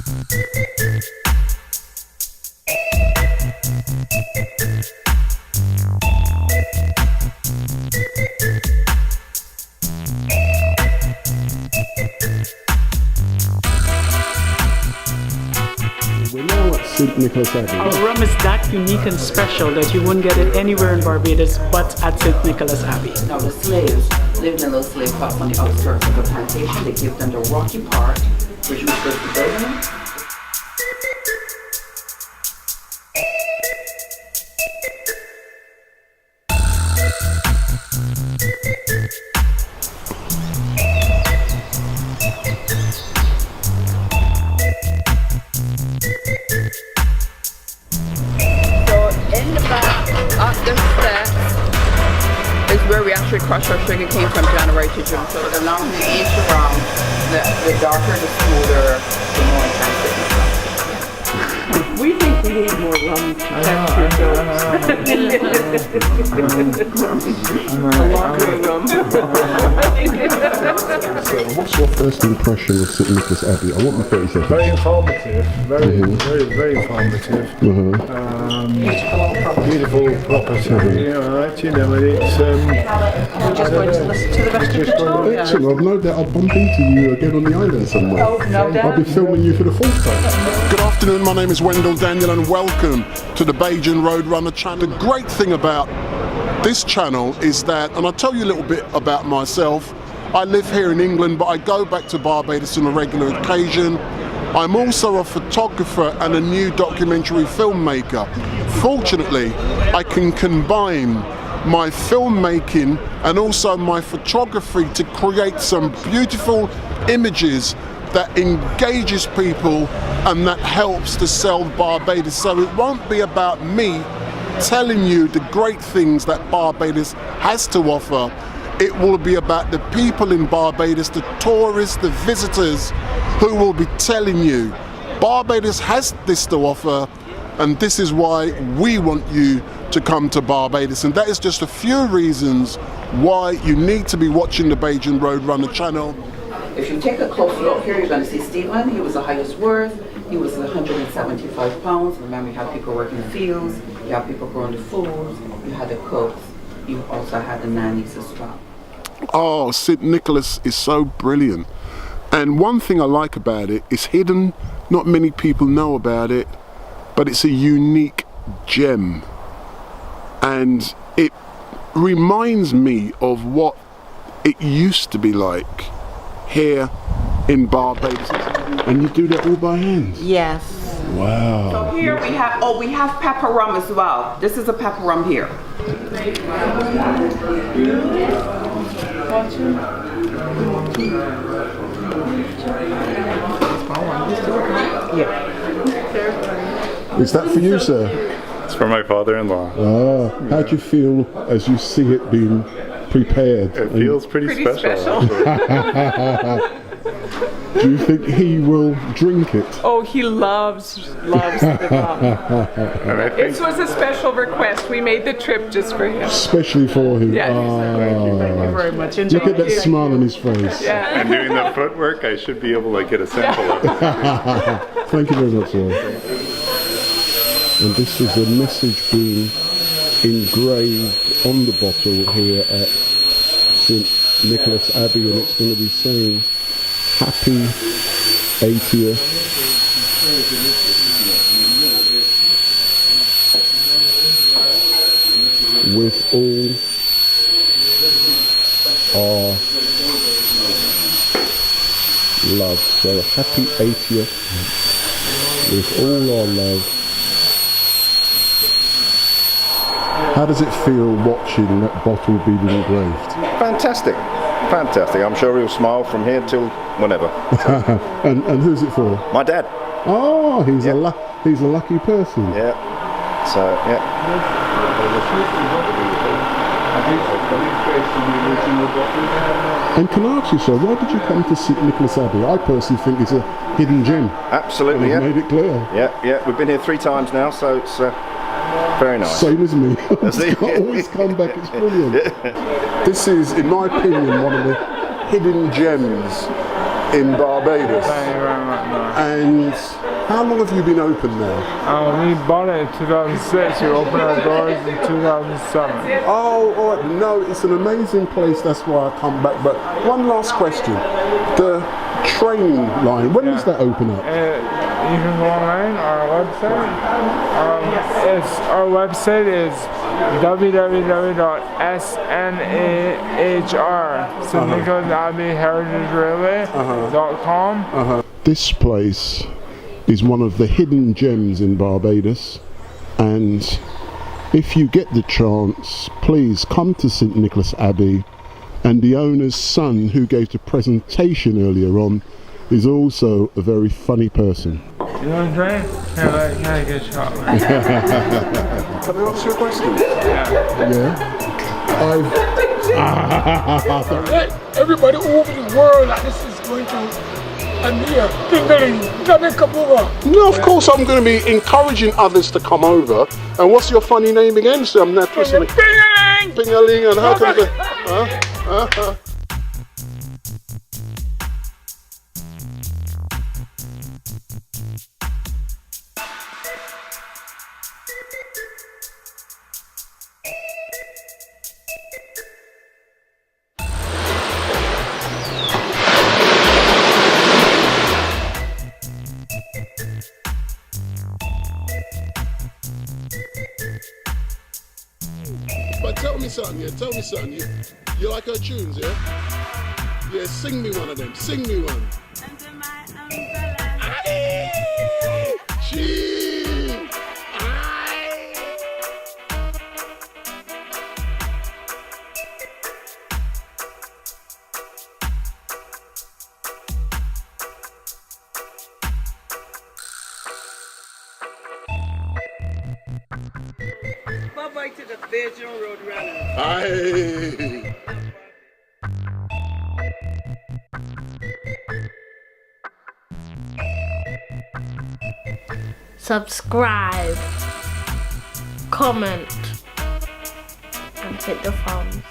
We're now at St. Nicholas Abbey. Our rum is that unique and special that you wouldn't get it anywhere in Barbados but at St. Nicholas Abbey. Now the slaves lived in a little slave huts on the outskirts of the plantation. They gave them the rocky part, which was the building. Where we actually crush our sugar cane from January to June. So the longer the age around, the darker, the smoother, the more intense it is. We think we need more rum. A lot more rum. So what's your first impression of St. Nicholas Abbey? I want the 30 seconds. Very informative, very informative. Beautiful property, alright, you know, it's... We're just going to listen to the rest of the talk. Excellent, I've no doubt I'll bump into you again on the island somewhere. Oh, no doubt. I'll be filming you for the 4th time. Good afternoon, my name is Wendell Daniel and welcome to the Bajan Roadrunner channel. The great thing about this channel is that, and I'll tell you a little bit about myself, I live here in England but I go back to Barbados on a regular occasion. I'm also a photographer and a new documentary filmmaker. Fortunately, I can combine my filmmaking and also my photography to create some beautiful images that engages people and that helps to sell Barbados. So it won't be about me telling you the great things that Barbados has to offer. It will be about the people in Barbados, the tourists, the visitors, who will be telling you Barbados has this to offer, and this is why we want you to come to Barbados. And that is just a few reasons why you need to be watching the Bajan Roadrunner channel. If you take a close look here, you're going to see Stephen. He was the highest worth. He was 175 pounds. Remember, you have people working in the fields, you have people growing the food, you had the cooks, you also had the nannies as well. Oh, St. Nicholas is so brilliant. And one thing I like about it is hidden. Not many people know about it, but it's a unique gem. And it reminds me of what it used to be like here in Barbados. And you do that all by hand? Yes. Wow. So here we have pepper rum as well. This is a pepper rum here. Yeah. Is that for you, sir? It's for my father-in-law. Ah, how do you feel as you see it being prepared? It feels pretty special. Do you think he will drink it? Oh, he loves the rum. And I think This was a special request. We made the trip just for him. Especially for him. Yeah. Thank you very much. Enjoy. Look at that smile on his face. Yeah. and doing the footwork, I should be able to get a sample of it. Thank you very much, sir. And this is a message being engraved on the bottle here at St. Nicholas Abbey, and it's going to be saying Happy 80th with all our love. So happy 80th with all our love. How does it feel watching that bottle being engraved? Fantastic. Fantastic. I'm sure he'll smile from here till whenever. and who's it for? My dad. Oh, he's a lucky person. Yeah. So, yeah. And can I ask you, sir, why did you come to St. Nicholas Abbey? I personally think it's a hidden gem. Absolutely, yeah. Made it clear. Yeah. We've been here 3 times now, so it's very nice. Same as me. I always come back, it's brilliant. This is, in my opinion, one of the hidden gems in Barbados. Thank you very much, Mark. And how long have you been open now? We bought it in 2006. We opened our doors in 2007. Oh, all right. No, it's an amazing place. That's why I come back. But one last question: the train line. When does that open up? You can go online, our website. Our website is www.snahr, St. Nicholas Abbey Heritage Railway.com. This place is one of the hidden gems in Barbados, and if you get the chance, please come to St. Nicholas Abbey. And the owner's son, who gave the presentation earlier on, is also a very funny person. You want a drink? Can I get a shot? Can I ask you a question? Yeah. Everybody all over the world that this is going to Amir, No, of course I'm going to be encouraging others to come over. And what's your funny name again? So I'm not twisting it. Pingaling! Pingaling, and how can I? But tell me something, yeah. Tell me something. You like her tunes, yeah? Yeah, sing me one of them. Sing me one. Bye-bye to the Bajan Roadrunner. Aye. Subscribe, comment, and hit the thumbs.